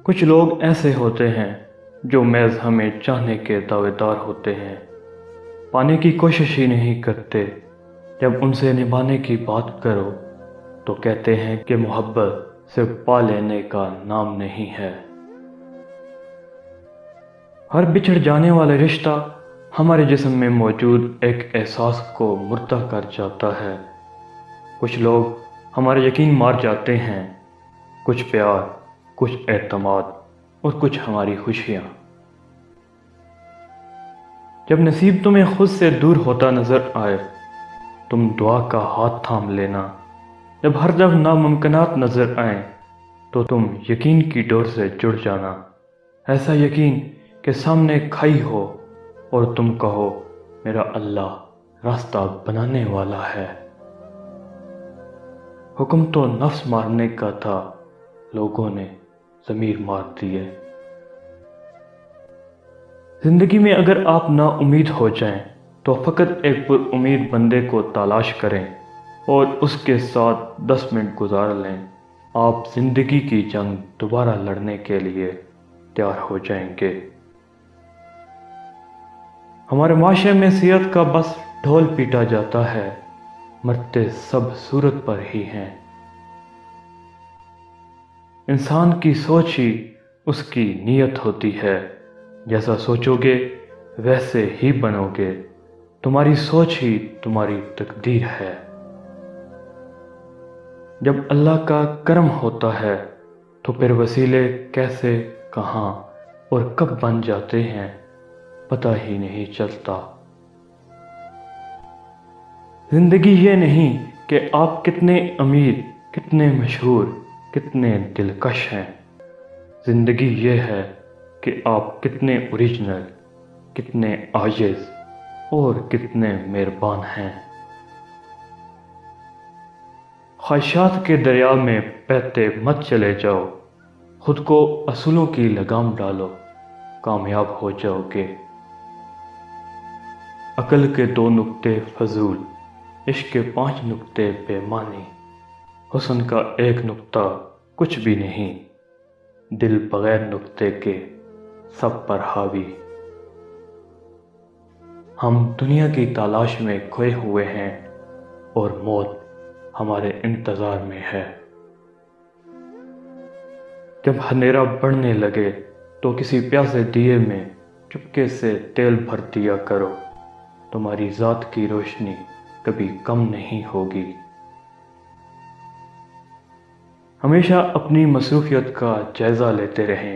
کچھ لوگ ایسے ہوتے ہیں جو محض ہمیں چاہنے کے دعوے دار ہوتے ہیں، پانے کی کوشش ہی نہیں کرتے۔ جب ان سے نبھانے کی بات کرو تو کہتے ہیں کہ محبت صرف پا لینے کا نام نہیں ہے۔ ہر بچھڑ جانے والا رشتہ ہمارے جسم میں موجود ایک احساس کو مردہ کر جاتا ہے۔ کچھ لوگ ہمارا یقین مار جاتے ہیں، کچھ پیار، کچھ اعتماد اور کچھ ہماری خوشیاں۔ جب نصیب تمہیں خود سے دور ہوتا نظر آئے، تم دعا کا ہاتھ تھام لینا۔ جب ہر طرف ناممکنات نظر آئیں تو تم یقین کی ڈور سے جڑ جانا، ایسا یقین کہ سامنے کھائی ہو اور تم کہو میرا اللہ راستہ بنانے والا ہے۔ حکم تو نفس مارنے کا تھا، لوگوں نے ضمیر مار دیے۔ زندگی میں اگر آپ نا امید ہو جائیں تو فقط ایک پر امید بندے کو تلاش کریں اور اس کے ساتھ 10 منٹ گزار لیں، آپ زندگی کی جنگ دوبارہ لڑنے کے لیے تیار ہو جائیں گے۔ ہمارے معاشرے میں صحت کا بس ڈھول پیٹا جاتا ہے، مرتے سب صورت پر ہی ہیں۔ انسان کی سوچ ہی اس کی نیت ہوتی ہے، جیسا سوچو گے ویسے ہی بنو گے، تمہاری سوچ ہی تمہاری تقدیر ہے۔ جب اللہ کا کرم ہوتا ہے تو پھر وسیلے کیسے، کہاں اور کب بن جاتے ہیں پتہ ہی نہیں چلتا۔ زندگی یہ نہیں کہ آپ کتنے امیر، کتنے مشہور، کتنے دلکش ہیں، زندگی یہ ہے کہ آپ کتنے اوریجنل، کتنے عاجز اور کتنے مہربان ہیں۔ خواہشات کے دریا میں بہتے مت چلے جاؤ، خود کو اصولوں کی لگام ڈالو، کامیاب ہو جاؤ گے۔ عقل کے 2 نقطے فضول، عشق کے 5 نقطے بے معنی، حسن کا 1 نقطہ کچھ بھی نہیں، دل بغیر نقطے کے سب پر حاوی۔ ہم دنیا کی تلاش میں کھوئے ہوئے ہیں اور موت ہمارے انتظار میں ہے۔ جب اندھیرا بڑھنے لگے تو کسی پیاسے دیے میں چپکے سے تیل بھر دیا کرو، تمہاری ذات کی روشنی کبھی کم نہیں ہوگی۔ ہمیشہ اپنی مصروفیت کا جائزہ لیتے رہیں،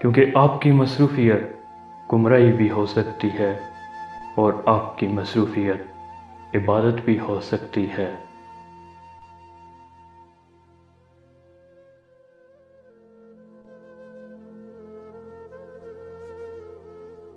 کیونکہ آپ کی مصروفیت گمراہی بھی ہو سکتی ہے اور آپ کی مصروفیت عبادت بھی ہو سکتی ہے۔